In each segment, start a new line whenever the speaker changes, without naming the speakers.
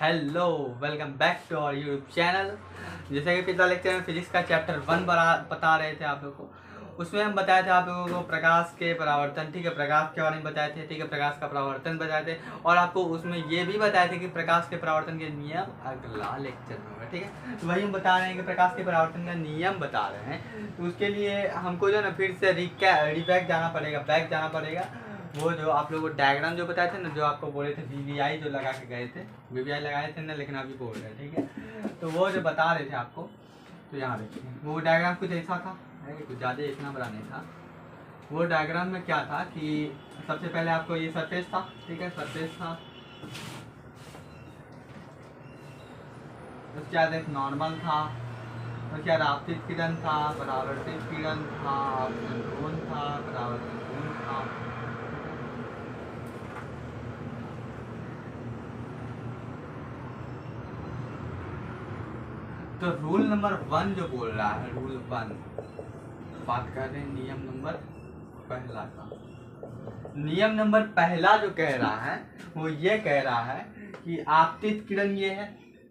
Hello, welcome back to our YouTube channel. जैसे कि पिछला लेक्चर में फिजिक्स का चैप्टर 1 बता रहे थे आप लोगों को। उसमें हम बताए थे आप लोगों को प्रकाश के परावर्तन, ठीक है, प्रकाश के बारे में बताए थे, ठीक है, प्रकाश का परावर्तन बताए थे। और आपको उसमें ये भी बताए थे कि प्रकाश के परावर्तन के नियम अगला लेक्चर में होगा, ठीक है। तो वही हम बता रहे हैं कि प्रकाश के परावर्तन का नियम बता रहे हैं। तो उसके लिए हमको जो है ना फिर से बैक जाना पड़ेगा। वो जो आप लोगों को डायग्राम जो बताए थे ना, जो आपको बोले थे वीवीआई जो लगा के गए थे, वीवीआई लगाए थे ना, लेकिन अभी बोल रहे हैं, ठीक है। तो वो जो बता रहे थे आपको, तो यहाँ देखिए वो डायग्राम कुछ ऐसा था, कुछ ज़्यादा इतना बड़ा नहीं था। वो डायग्राम में क्या था कि सबसे पहले आपको ये सरफेस था, ठीक है, सरफेस था। उसके बाद एक नॉर्मल था, उसके बाद आपतित किरण था, परावर्तित किरण था, आपतन कोण था, परावर्तन कोण था। तो रूल नंबर 1 जो बोल रहा है, रूल 1 बात कर रहे हैं नियम नंबर पहला का। नियम नंबर पहला जो कह रहा है वो ये कह रहा है कि आपतित किरण ये है,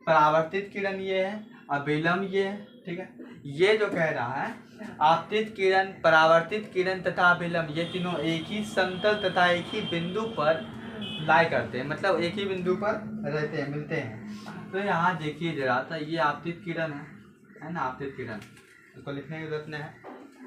परावर्तित किरण ये है, अभिलंब ये है, ठीक है। ये जो कह रहा है आपतित किरण, परावर्तित किरण तथा अभिलंब, ये तीनों एक ही समतल तथा एक ही बिंदु पर लाई करते हैं, मतलब एक ही बिंदु पर रहते हैं, मिलते हैं। तो यहाँ देखिए जरा सा, ये आपतित किरण है ना, आपतित किरण, इसको लिखने की जरूरत नहीं है,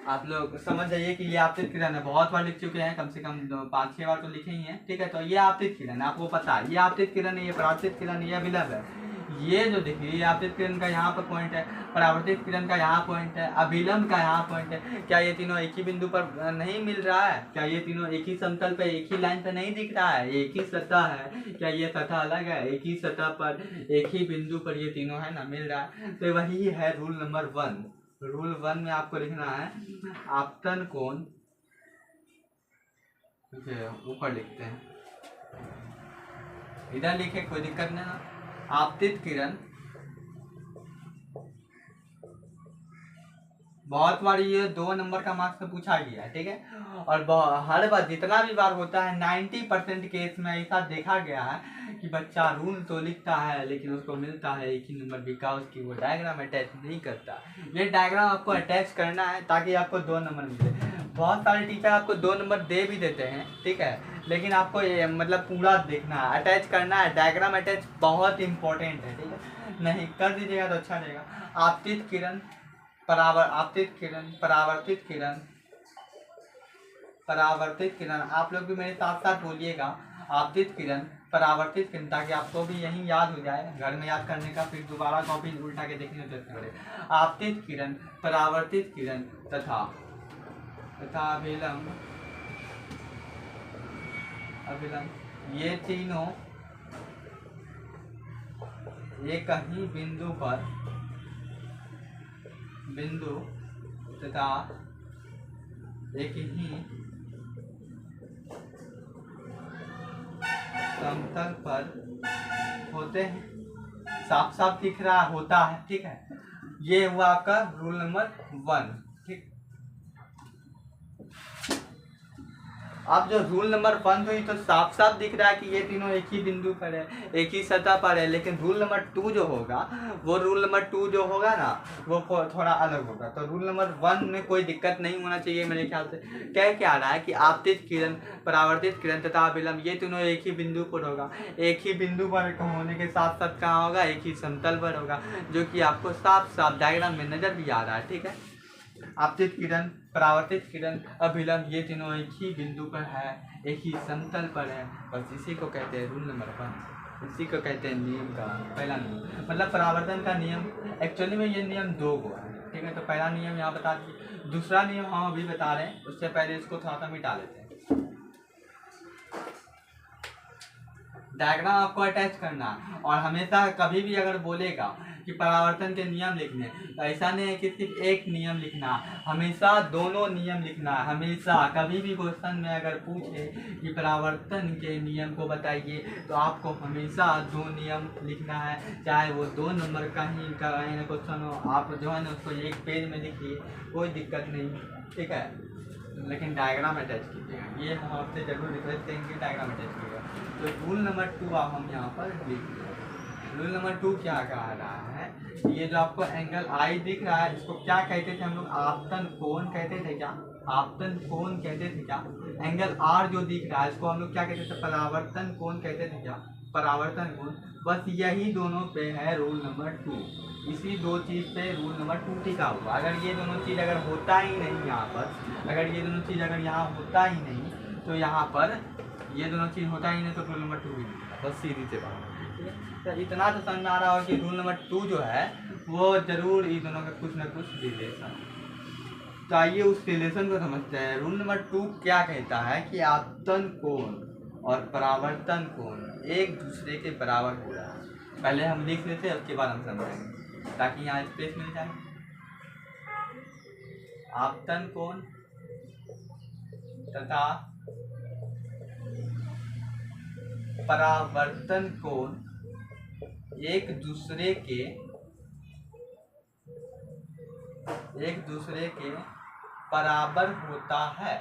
आप लोग समझ जाइए कि ये आपतित किरण है। बहुत बार लिख चुके हैं, कम से कम 5-6 बार तो लिखे ही हैं, ठीक है। तो ये आपतित किरण है, आपको पता है ये आपतित किरण है, ये परावर्तित किरण, ये अभिलंब है। ये जो देखिए ये आपतित किरण का यहाँ पर पॉइंट है, परावर्तित किरण का यहाँ पॉइंट है, अभिलंब का यहाँ पॉइंट है। क्या ये तीनों एक ही बिंदु पर नहीं मिल रहा है? क्या ये तीनों एक ही समतल पे, एक ही लाइन पे नहीं दिख रहा है? एक ही सतह है, क्या ये सतह अलग है? एक ही सतह पर, एक ही बिंदु पर ये तीनों है ना, मिल रहा है। तो वही है रूल नंबर 1। रूल 1 में आपको लिखना है आपतन कोण, ऊपर लिखते हैं, इधर लिखे कोई दिक्कत नहीं ना। आपतित किरण, बहुत बार ये 2 नंबर का मार्क्स में पूछा गया है, ठीक है। और हर बार जितना भी बार होता है 90% केस में ऐसा देखा गया है कि बच्चा रूल तो लिखता है लेकिन उसको मिलता है एक ही नंबर, बिकॉज की वो डायग्राम अटैच नहीं करता। ये डायग्राम आपको अटैच करना है ताकि आपको 2 नंबर मिले। बहुत सारे टीचर आपको 2 नंबर दे भी देते हैं, ठीक है, लेकिन आपको ये मतलब पूरा देखना है, अटैच करना है। डायग्राम अटैच बहुत इंपॉर्टेंट है, ठीक है, नहीं कर दीजिएगा तो अच्छा रहेगा। आपतित किरण, आपतित किरण, परावर्तित किरण, परावर्तित किरण, आप लोग भी मेरे साथ साथ बोलिएगा आपतित किरण, परावर्तित किरण, ताकि आपको भी यही याद हो जाए, घर में याद करने का फिर दोबारा कॉपी उल्टा के देखने की जरूरत नहीं पड़े। आपतित किरण, परावर्तित किरण तथा अभिलंब, अभिलंब, ये तीनों एक ही बिंदु तथा एक ही समतल पर होते हैं। साफ साफ दिख रहा होता है, ठीक है। ये हुआ आपका रूल नंबर 1, ठीक। अब जो रूल नंबर 1 हुई तो साफ साफ दिख रहा है कि ये तीनों एक ही बिंदु पर है, एक ही सतह पर है। लेकिन रूल नंबर 2 जो होगा, वो रूल नंबर 2 जो होगा ना, वो थोड़ा अलग होगा। तो रूल नंबर 1 में कोई दिक्कत नहीं होना चाहिए मेरे ख्याल से। क्या रहा है कि आपतित किरण, परावर्तित किरण तथा अभिलंब, ये तीनों एक ही बिंदु पर होगा। एक ही बिंदु पर होने के साथ साथ कहाँ होगा, एक ही समतल पर होगा, जो कि आपको साफ साफ डायग्राम में नजर भी आ रहा है, ठीक है। आपतित किरण, परावर्तित किरण, अभिलंब, ये तीनों एक ही बिंदु पर है, एक ही समतल पर है। बस इसी को कहते हैं रूल नंबर 1, इसी को कहते हैं नियम का पहला नियम, मतलब परावर्तन का नियम। एक्चुअली में ये नियम 2 को है, ठीक है। तो पहला नियम यहाँ बता दिए, दूसरा नियम हम अभी बता रहे हैं, उससे पहले इसको थोड़ा सा मिटा लेते हैं। डायग्राम आपको अटैच करना है, और हमेशा कभी भी अगर बोलेगा कि परावर्तन के नियम लिखने, तो ऐसा नहीं है कि सिर्फ एक नियम लिखना, हमेशा दोनों नियम लिखना है। हमेशा कभी भी क्वेश्चन में अगर पूछे कि परावर्तन के नियम को बताइए, तो आपको हमेशा 2 नियम लिखना है, चाहे वो 2 नंबर का ही क्वेश्चन हो। आप जो है ना उसको एक पेज में लिखिए, कोई दिक्कत नहीं, ठीक है, लेकिन डायग्राम अटैच कीजिएगा। ये हम आपसे जरूर रिक्वेस्ट करेंगे, डायग्राम अटैच कीजिएगा। तो रूल नंबर 2 आप हम यहाँ पर लिख दें। रूल नंबर 2 क्या कह रहा है, ये जो आपको एंगल आई दिख रहा है इसको क्या कहते थे हम लोग, आपतन कोण कहते थे क्या, आपतन कोण कहते थे क्या। एंगल आर जो दिख रहा है इसको हम लोग क्या कहते थे, परावर्तन कोण कहते थे क्या, परावर्तन कोण। बस यही दोनों पे है रूल नंबर 2, इसी दो चीज़ पे रूल नंबर 2 टिका हुआ। अगर ये दोनों चीज़ अगर होता ही नहीं यहाँ पर, अगर ये दोनों चीज़ अगर यहाँ होता ही नहीं तो यहाँ पर ये दोनों चीज़ होता ही नहीं तो रूल नंबर 2 भी नहीं, बस सीधी से बात। तो इतना तो समझ में आ रहा हो कि रूल नंबर 2 जो है वो जरूर इन दोनों का कुछ ना कुछ रिलेशन। तो आइए उस रिलेशन को समझते हैं। रूल नंबर 2 क्या कहता है कि आपतन कोण और परावर्तन कोण एक दूसरे के बराबर हो रहा है। पहले हम लिख लेते हैं उसके बाद हम समझाएंगे ताकि यहाँ स्पेस मिल जाए। आपतन कोण तथा परावर्तन कोण एक दूसरे के बराबर होता है।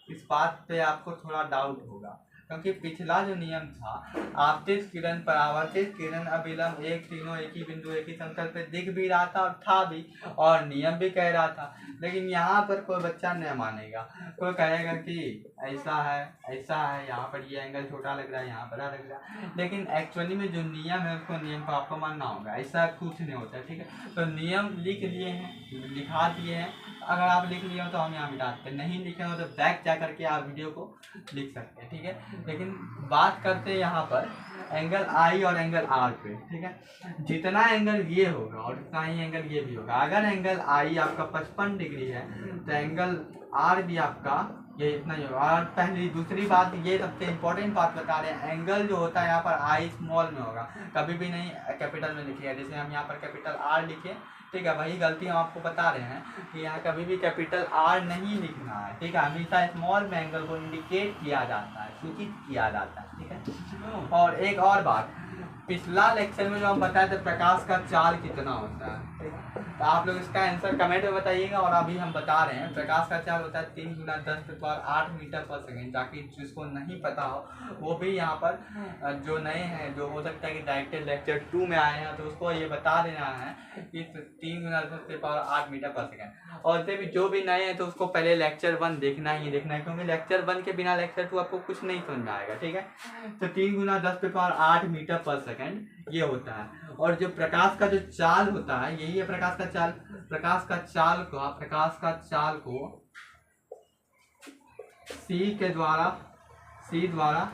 इस बात पे आपको थोड़ा डाउट होगा क्योंकि पिछला जो नियम था, आपतित किरण परावर्तित किरण अभिलंब एक तीनों एक ही बिंदु एक ही समतल पे दिख भी रहा था और था भी और नियम भी कह रहा था। लेकिन यहाँ पर कोई बच्चा नहीं मानेगा, कोई कहेगा कि ऐसा है, यहाँ पर ये एंगल छोटा लग रहा है, यहाँ बड़ा लग रहा है। लेकिन एक्चुअली में जो नियम है उसको नियम को आपको मानना होगा, ऐसा कुछ नहीं होता है। ठीक है, तो नियम लिख लिए हैं, लिखा दिए हैं। अगर आप लिख लिए हो तो हम यहाँ मिटा सकते हैं, नहीं लिखे हो तो बैक जा करके आप वीडियो को लिख सकते हैं। ठीक है, लेकिन बात करते हैं यहाँ पर एंगल आई और एंगल आर पे। ठीक है, जितना एंगल ये होगा और उतना ही एंगल ये भी होगा। अगर एंगल आई आपका 55 डिग्री है तो एंगल आर भी आपका ये इतना ही होगा। और पहली दूसरी बात, ये सबसे इम्पोर्टेंट बात बता रहे हैं, एंगल जो होता है यहाँ पर आई स्मॉल में होगा, कभी भी नहीं कैपिटल में लिखिएगा। जैसे हम यहाँ पर कैपिटल आर लिखे, ठीक है, वही गलती हम आपको बता रहे हैं कि यहाँ कभी भी कैपिटल आर नहीं लिखना है। ठीक है, हमेशा स्मॉल में एंगल को इंडिकेट किया जाता है, सूचित किया जाता है। ठीक है, और एक और बात, पिछला लेक्चर में जो हम बताए थे प्रकाश का चाल कितना होता है, ठीक है, तो आप लोग इसका आंसर कमेंट में बताइएगा। और अभी हम बता रहे हैं प्रकाश का चाल होता है 3 × 10⁸ मीटर पर सेकेंड। ताकि जिसको नहीं पता हो वो भी यहाँ पर जो नए हैं, जो हो सकता है कि डायरेक्ट लेक्चर 2 में आए हैं, तो उसको ये बता देना है कि 3 × 10⁸ मीटर पर सेकेंड। और जो भी नए हैं तो उसको पहले लेक्चर 1 देखना ही देखना है, क्योंकि लेक्चर 1 के बिना लेक्चर 2 आपको कुछ नहीं समझ में आएगा। ठीक है, तो 3 × 10⁸ मीटर पर सेकेंड ये होता है। और जो प्रकाश का जो चाल होता है, यही है प्रकाश का चाल। प्रकाश का चाल को सी द्वारा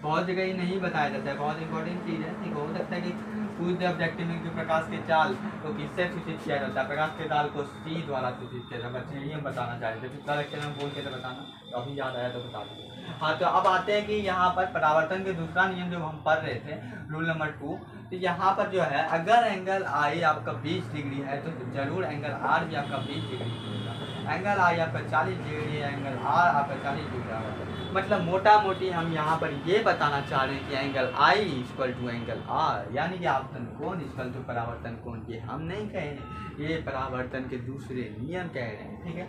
बहुत जगह ये नहीं बताया जाता है, बहुत इंपॉर्टेंट चीज़ है। ठीक, हो सकता है कि पूछ दे ऑब्जेक्टिव में कि प्रकाश के चाल को किससे सूचित किया जाता है। प्रकाश के चाल को सी द्वारा सूचित किया जाता है। यही हम बताना चाह रहे थे, पिछला लेक्चर में बोल के तो बताना, तो अभी याद आया तो बता दें। हाँ, तो अब आते हैं कि यहाँ पर परावर्तन के दूसरा नियम जो हम पढ़ रहे थे, रूल नंबर 2। तो यहाँ पर जो है, अगर एंगल आई आपका 20 डिग्री है तो जरूर एंगल आर भी आपका 20 डिग्री होगा। एंगल आई आपका 40 डिग्री है, एंगल आर आपका 40 डिग्री होगा। मतलब मोटा मोटी हम यहाँ पर ये बताना चाह रहे हैं कि angle I equal to angle R, यानी कि आपतन कोण इक्वल टू परावर्तन कोण। ये हम नहीं कह रहे, ये परावर्तन के दूसरे नियम कह रहे हैं। ठीक है,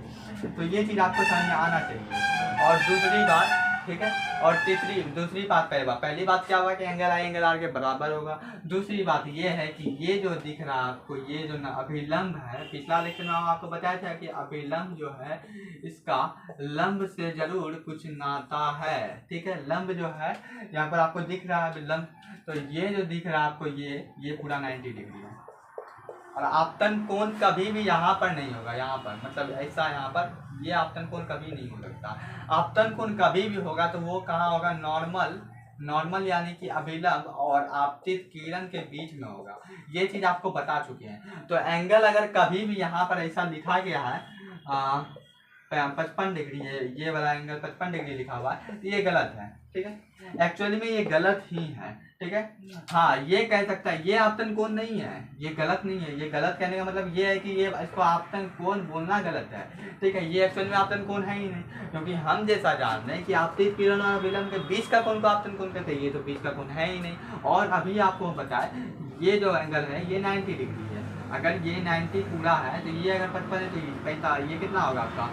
तो ये चीज़ आपको समझ में आना चाहिए। और दूसरी बात, ठीक है, और दूसरी बात, पहली बात क्या हुआ कि एंगल आई एंगल आर के बराबर होगा। दूसरी बात ये है कि ये जो दिख रहा है आपको, ये जो अभिलंब है, पिछला लेक्चर में हम आपको बताया था कि अभिलंब जो है इसका लंब से जरूर कुछ नाता है। ठीक है, लंब जो है यहाँ पर आपको दिख रहा है अभिलंब, तो ये जो दिख रहा है आपको, ये पूरा 90 डिग्री है। और आपतन कोण कभी भी यहाँ पर नहीं होगा, यहाँ पर मतलब ऐसा, यहाँ पर ये आपतन कोण कभी नहीं हो सकता। आपतन कोण कभी भी होगा तो वो कहाँ होगा, नॉर्मल यानी कि अभिलंब और आपतित किरण के बीच में होगा। ये चीज़ आपको बता चुके हैं। तो एंगल अगर कभी भी यहाँ पर ऐसा लिखा गया है 55 डिग्री है, ये वाला एंगल 55 डिग्री लिखा हुआ है, तो ये गलत है। ठीक है, एक्चुअली में ये गलत ही है। ठीक है, हाँ, ये कह सकता है ये आपतन कोण नहीं है, ये गलत नहीं है। ये गलत कहने का मतलब ये है कि ये इसको आपतन कोण बोलना गलत है। ठीक है, ये एक्चुअली में आपतन कोण है ही नहीं, क्योंकि हम जैसा जान रहे हैं कि आपतित किरण और अभिलंब के बीच का कोण को आपतन कोण कहते हैं। ये तो बीच का कोण है ही नहीं। और अभी आपको बताए, ये जो एंगल है ये 90 डिग्री है। अगर ये 90 पूरा है तो ये अगर 55 है तो 45, ये कितना होगा आपका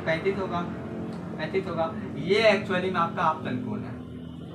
35 होगा। ये एक्चुअली में आपका आपतन कोण है।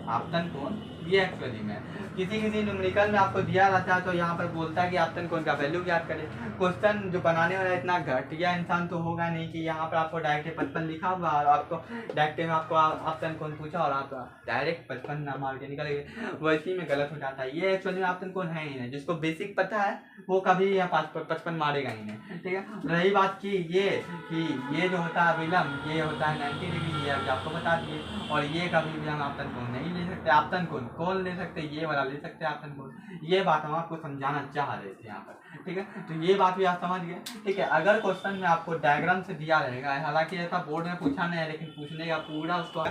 आपतन कोण ये एक्चुअली में किसी किसी न्यूमेरिकल में आपको दिया रहता है तो यहाँ पर बोलता है कि आपतन कोण का वैल्यू ज्ञात करें। क्वेश्चन जो बनाने वाला इतना घटिया इंसान तो होगा नहीं कि यहाँ पर आपको डायरेक्ट 55 लिखा हुआ और आपको डायरेक्ट में आपको आपतन कोण पूछा और आप डायरेक्ट 55 ना मार के निकल गए, वो इसी में गलत हो जाता है। ये एक्चुअली में आपतन कोण है ही नहीं, जिसको बेसिक पता है वो कभी यहाँ 55 मारेगा ही नहीं, ठीक है। रही बात की ये जो होता है अभिलंब, ये होता है 90 डिग्री, ये अभी आपको बता दिए। और ये कभी भी हम आपतन कोण नहीं ले सकते, आपतन कोण कौन ले सकते, ये वाला ले सकते हैं आपतन कोण। ये बात हम आपको समझाना चाह रहे थे यहाँ पर, ठीक है। तो ये बात भी आप समझ गए, ठीक है। अगर क्वेश्चन में आपको डायग्राम से दिया रहेगा, हालांकि ऐसा बोर्ड में पूछा नहीं है लेकिन पूछने का पूरा उसको,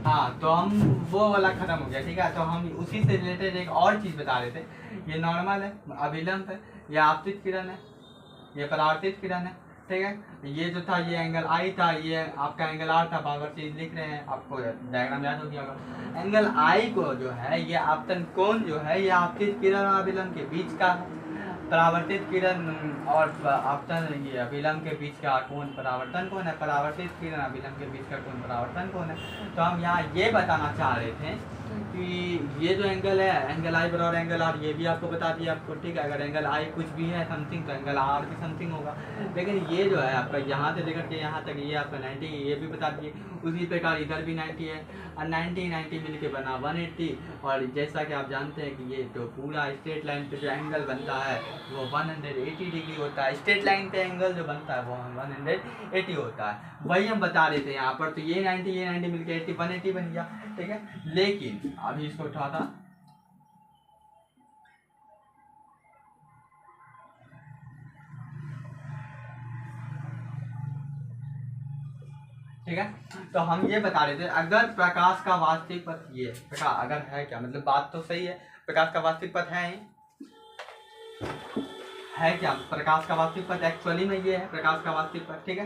हाँ, तो हम वो वाला खत्म हो गया, ठीक है। तो हम उसी से रिलेटेड एक और चीज़ बता रहे थे। ये नॉर्मल है, अभिलंब है, ये आपतित किरण है, ये परावर्तित किरण है, ठीक है। ये जो था ये एंगल आई था, ये आपका एंगल आर था, बार चीज लिख रहे हैं, आपको डायग्राम याद हो गया होगा। एंगल आई को जो है ये आपतन कोण जो है ये आपतित किरण और अभिलंब के बीच का है। परावर्तित किरण और आपतन ये अभिलंब के बीच का कोण परावर्तन कोण है, परावर्तित किरण अभिलंब के बीच का कोण परावर्तन कोण है। तो हम यहाँ ये बताना चाह रहे थे कि ये जो एंगल है, एंगल आई बराबर एंगल आर, ये भी आपको बता दिया आपको, ठीक है। अगर एंगल आई कुछ भी है समथिंग तो एंगल आर भी समथिंग होगा। लेकिन ये जो है आपका यहाँ से लेकर के यहाँ तक ये आपका 90, ये भी बता दिए। उसी प्रकार इधर भी 90 है और 90 मिलके बना 180। और जैसा कि आप जानते हैं कि ये जो पूरा स्ट्रेट लाइन पे जो एंगल बनता है वो 180 डिग्री होता है। स्ट्रेट लाइन पे एंगल जो बनता है वो 180 होता है, वही हम बता रहे थे यहाँ पर। तो ये 90 मिलके 80 180 बन गया, ठीक है। लेकिन अभी इसको उठा था, ठीक है। तो हम ये बता रहे थे अगर प्रकाश का वास्तविक पथ ये प्रकाश अगर है क्या, मतलब बात तो सही है, प्रकाश का वास्तविक पथ है क्या, प्रकाश का वास्तविक पथ एक्चुअली में ये है प्रकाश का वास्तविक पथ, ठीक है।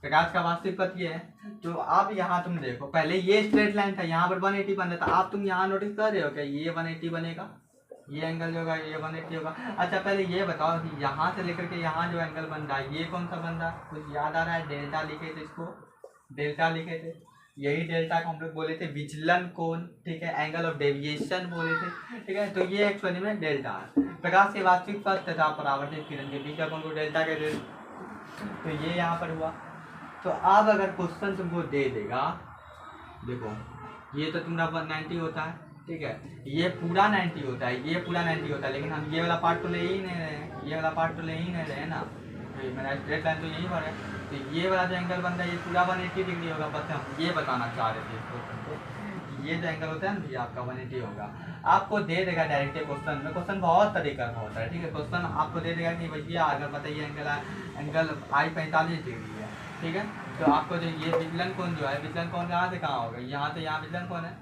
प्रकाश का वास्तविक पथ ये है। तो अब यहाँ तुम देखो, पहले ये स्ट्रेट लाइन था, यहाँ पर 180 बन रहा था। आप तुम यहाँ नोटिस कर रहे हो क्या, ये 180 बनेगा, ये एंगल जो होगा ये 180 होगा। अच्छा पहले ये बताओ कि यहाँ से लेकर के यहाँ जो एंगल बन रहा है ये कौन सा बन रहा है, कुछ याद आ रहा है? डेल्टा लिखे थे इसको, डेल्टा लिखे थे, यही डेल्टा को हम लोग बोले थे विचलन कोण, ठीक है, एंगल ऑफ डेविएशन बोले थे, ठीक है। तो ये एक्चुअली में डेल्टा है। प्रकाश के वास्तविक पथ तथा परावर्तित किरण के बीच का कोण को डेल्टा कहते हैं। तो ये यहाँ पर हुआ। तो अब अगर क्वेश्चन तुमको दे देगा, देखो ये तो तुम्हारा 190 होता है, ठीक है, ये पूरा 90 होता है, ये पूरा 90 होता है, लेकिन हम ये वाला पार्ट तो ले ही नहीं रहे हैं, ये वाला पार्ट तो ले ही नहीं रहे हैं ना, तो मेरा स्ट्रेट लाइन तो यही पर है। तो ये वाला जो एंगल बन रहा है ये पूरा 180 डिग्री होगा, बस हम ये बताना चाह रहे थे इसको। ये जो एंगल होता है ना ये आपका 180 होगा। आपको दे देगा डायरेक्ट क्वेश्चन में, क्वेश्चन बहुत तरीका का होता है, ठीक है। क्वेश्चन आपको दे देगा कि भैया अगर बताइए एंगल आई 45 डिग्री है, ठीक है। तो आपको जो ये विचलन कोण जो है, विचलन कोण कहाँ से कहाँ होगा, यहाँ से यहाँ विचलन कोण है।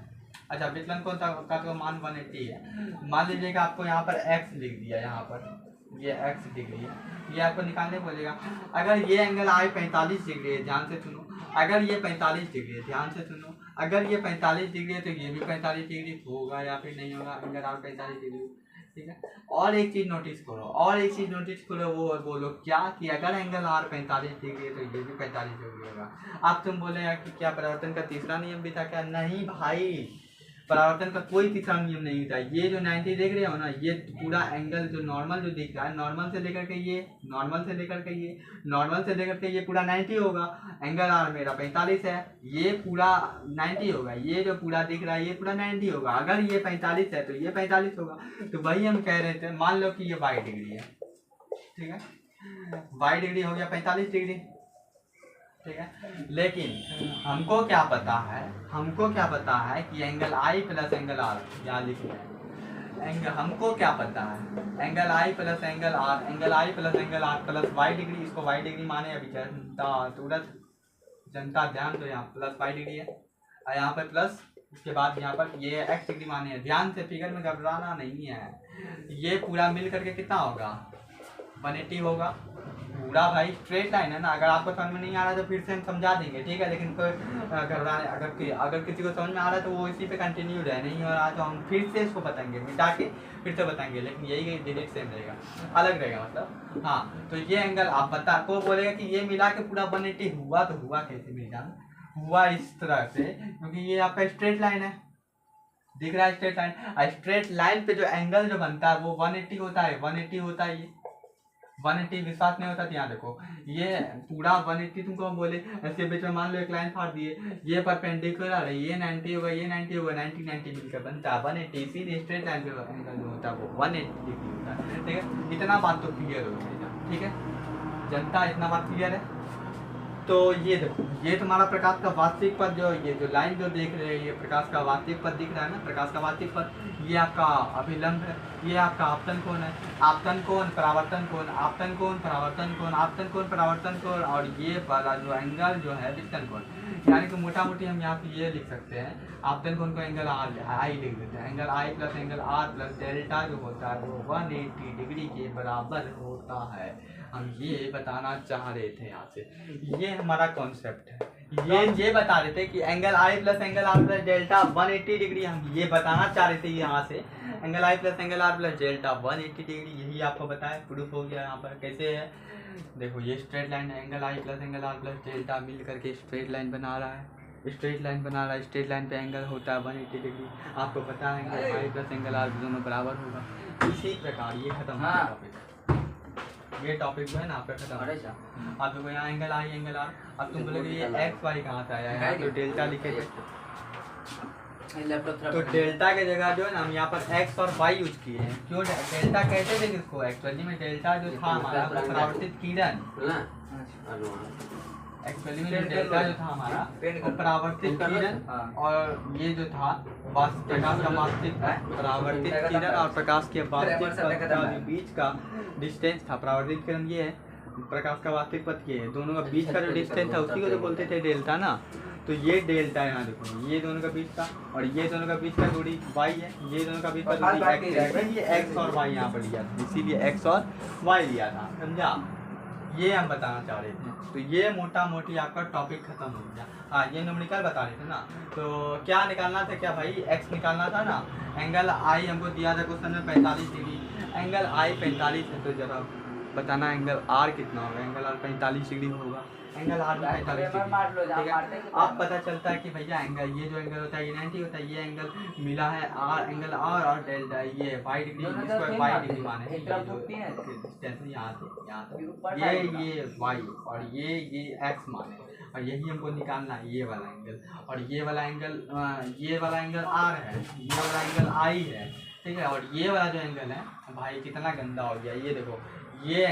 अच्छा विचलन कोण का तो मान 180 है। मान लीजिएगा आपको यहाँ पर x लिख दिया, यहाँ पर ये x डिग्री है, ये आपको निकालने बोलेगा। अगर ये एंगल आई 45 डिग्री है, ध्यान से सुनो, अगर ये 45 डिग्री है, ध्यान से सुनो, अगर ये 45 डिग्री है तो ये भी 45 डिग्री होगा या फिर नहीं होगा, एंगल आई 45 डिग्री, ठीक है। और एक चीज नोटिस करो, और एक चीज नोटिस करो, वो बोलो क्या कि अगर एंगल आर 45 डिग्री है तो ये भी 45 डिग्री होगा। अब तुम बोलेगा कि क्या परावर्तन का तीसरा नियम भी था क्या? नहीं भाई, परावर्तन का कोई तीसरा नियम नहीं था। ये जो 90 देख रहे हो ना, ये पूरा एंगल जो नॉर्मल जो दिख रहा है, नॉर्मल से लेकर के ये, नॉर्मल से लेकर के ये, नॉर्मल से लेकर के ये पूरा 90 होगा। एंगल आर मेरा 45 है, ये पूरा 90 होगा, ये जो पूरा दिख रहा है ये पूरा 90 होगा। अगर ये 45 है तो ये 45 होगा। तो वही हम कह रहे थे, मान लो कि ये y डिग्री है, ठीक है, y डिग्री हो गया 45 डिग्री, ठीक है। लेकिन हमको क्या पता है, हमको क्या पता है कि angle I plus angle R, यहाँ लिखे हैं एंगल, हमको क्या पता है angle I plus angle R, angle I plus angle R plus Y degree, इसको वाई डिग्री माने अभी तुरंत जनता ध्यान दो, यहाँ प्लस वाई डिग्री है और यहाँ पर प्लस, उसके बाद यहाँ पर ये एक्स डिग्री माने है। ध्यान से, फिगर में घबराना नहीं है। ये पूरा मिल करके कितना होगा, 180 होगा पूरा भाई, स्ट्रेट लाइन है ना। अगर आपको समझ में नहीं आ रहा तो फिर से हम समझा देंगे, ठीक है। लेकिन कोई घबराने, अगर किसी को समझ में आ रहा है तो वो इसी पे कंटिन्यू रहे, नहीं हो रहा तो हम फिर से इसको बताएंगे, मिटा के फिर से बताएंगे, लेकिन यही डिलीट सेम रहेगा, अलग रहेगा मतलब। हाँ, तो ये एंगल आप बता को बोलेगा कि ये मिला के पूरा 180 हुआ, तो हुआ कैसे मिल जाना, हुआ इस तरह से, क्योंकि ये आपका स्ट्रेट लाइन है, दिख रहा है स्ट्रेट लाइन। स्ट्रेट लाइन पे जो एंगल जो बनता है वो 180 होता है, 180 होता है। ये 180 विश्वास नहीं होता तो यहाँ देखो, ये पूरा 180 तुमको हम बोले, इसके बीच में मान लो एक लाइन फाड़ दिए, ये परपेंडिकुलर है, ये 90 होगा, ये 90 होगा, 90 90 मिलकर बनता है 180। इसीलिए स्ट्रेट लाइन पे एंगल जो होता है वो 180 डिग्री होता है। ठीक है, इतना बात तो क्लियर हो जाएगा। ठीक है जनता, इतना बात क्लियर है। तो ये देखो, ये तुम्हारा प्रकाश का वास्तविक पद जो, ये जो लाइन जो देख रहे हैं, ये प्रकाश का वास्तविक पद दिख रहा है ना, प्रकाश का वास्तविक पद, ये आपका अभिलंब है, ये आपका आपतन कोण है, आपतन कोण परावर्तन कोण, आपतन कोण परावर्तन कोण, आपतन कोण परावर्तन कोण, और ये वाला जो एंगल जो है विकर्ण कोण। यानी कि मोटा मोटी हम यहाँ पे ये लिख सकते हैं, आपतन कोण को एंगल आई लिख देते हैं। Angle I plus angle R plus delta जो होता है वो 180 डिग्री के बराबर होता है। हम ये बताना चाह रहे थे यहाँ से, ये हमारा कॉन्सेप्ट है। ये बता रहे थे कि angle I plus angle R plus delta 180 degree, हम ये बताना चाह रहे थे यहाँ से। Angle I plus angle R plus delta 180 degree, यही आपको बताया, प्रूफ हो गया। यहाँ पर कैसे है देखो, ये स्ट्रेट लाइन है, angle I plus angle R plus delta मिल करके स्ट्रेट लाइन बना रहा है, स्ट्रेट लाइन बना रहा है। स्ट्रेट लाइन पे एंगल होता है 180 डिग्री, आपको पता है angle I plus angle R दोनों बराबर होगा। इसी प्रकार ये खत्म हो गया टॉपिक। ये टॉपिक जो है ना आपका खत्म। आप देखो यहाँ एंगल आई एंगल आर, अब तुम बोलोगे ये एक्स वाई कहाँ से आया है, तो डेल्टा लिखे थे, तो डेल्टा के जगह जो है ना हम यहाँ पर एक्स और वाई यूज किए हैं। क्यों डेल्टा कहते थे किसको, एक्चुअली में डेल्टा जो था हमारा वो परावर्तित किरण, एक्चुअली में डेल्टा जो था हमारा वो परावर्तित किरण, और ये जो था प्रकाश का वास्तविक परावर्तित किरण और प्रकाश के वास्तविक बीच का डिस्टेंस था। परावर्तित किरण ये है, प्रकाश का वास्तविक पथ ये है, दोनों का बीच का जो डिस्टेंस था उसी को जो बोलते थे डेल्टा ना। तो ये डेल्टा है, यहाँ देखो ये दोनों का बीच का, और ये दोनों का बीच का दूरी y है, ये दोनों का बीच का दूरी x है। ये x और y यहाँ पर लिया था, इसीलिए x और y लिया था, समझा। ये हम बताना चाह रहे थे। तो ये मोटा मोटी आपका टॉपिक खत्म हो गया। हाँ, ये न्यूमेरिकल बता रहे थे ना, तो क्या निकालना था, क्या भाई x निकालना था ना। एंगल आई हमको दिया था क्वेश्चन में 45 डिग्री, एंगल आई 45 है, तो जरा बताना एंगल आर कितना होगा। एंगल आर 45 डिग्री होगा, एंगल आर 45 डिग्री। ठीक है, अब पता चलता है कि भैया एंगल, ये जो एंगल होता है ये 90 होता है, ये एंगल मिला है आर, एंगल आर और डेल्टा ये 5 डिग्री, इसको 5 डिग्री माने हैं, डिस्टेंस यहाँ से ये y और ये x माने, और यही हमको निकालना है, ये वाला एंगल, और ये वाला एंगल r है, ये वाला एंगल I है। ठीक है, और ये वाला जो एंगल है भाई कितना गंदा हो गया, ये देखो ये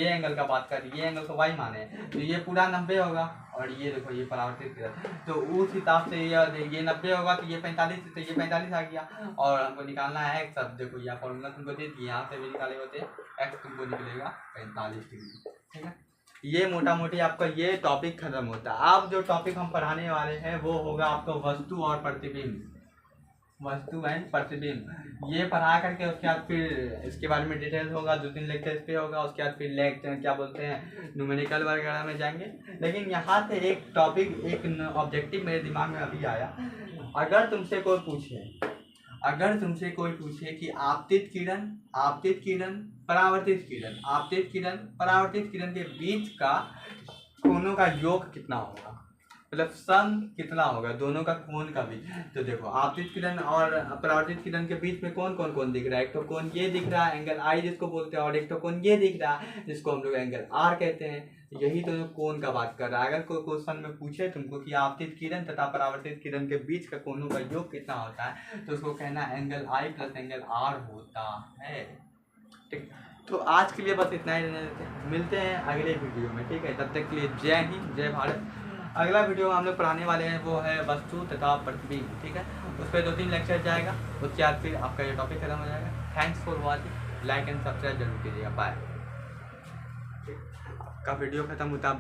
एंगल का बात कर, ये एंगल को y माने, तो ये पूरा 90 होगा, और ये देखो ये परावर्तित किरण, तो उस हिसाब से ये 90 होगा, तो ये 45, तो ये 45 आ गया, और हमको निकालना है x। अब देखो यह फॉर्मूला तुमको दे दिया, यहाँ से भी निकाले होते x तुमको निकलेगा 45 डिग्री। ठीक है, ये मोटा मोटी आपका ये टॉपिक खत्म होता है। अब जो टॉपिक हम पढ़ाने वाले हैं वो होगा आपको वस्तु और प्रतिबिंब, वस्तु एंड प्रतिबिंब। ये पढ़ा करके उसके बाद फिर इसके बारे में डिटेल होगा, 2-3 लेक्चर इस पे होगा, उसके बाद फिर लेक्चर क्या बोलते हैं न्यूमेरिकल वगैरह में जाएंगे। लेकिन यहाँ से एक टॉपिक, एक ऑब्जेक्टिव मेरे दिमाग में अभी आया। अगर तुमसे कोई पूछे कि आपतित किरण परावर्तित किरण के बीच का कोणों का योग कितना होगा, मतलब सम कितना होगा दोनों का कोण का भी। तो देखो आपतित किरण और परावर्तित किरण के बीच में कौन दिख रहा है, एक तो कोण ये दिख रहा है एंगल आई जिसको बोलते हैं, और एक तो कोण ये दिख रहा है जिसको हम लोग एंगल आर कहते हैं। यही तो कोण का बात कर रहा है। अगर कोई क्वेश्चन में पूछे तुमको कि आपतित किरण तथा परावर्तित किरण के बीच का कोणों का योग कितना होता है, तो उसको कहना angle I plus angle R होता है। ठीक, तो आज के लिए बस इतना ही रहने देते हैं, मिलते हैं अगले वीडियो में। ठीक है, तब तक के लिए जय हिंद जय भारत। अगला वीडियो हम लोग पढ़ाने वाले हैं वो है वस्तु तथा प्रतिबिंब। ठीक है, उस पर 2-3 लेक्चर जाएगा, उसके बाद फिर आपका ये टॉपिक खत्म हो जाएगा। Thanks for watching, like and subscribe जरूर कीजिएगा। बाय। आपका वीडियो खत्म होता है।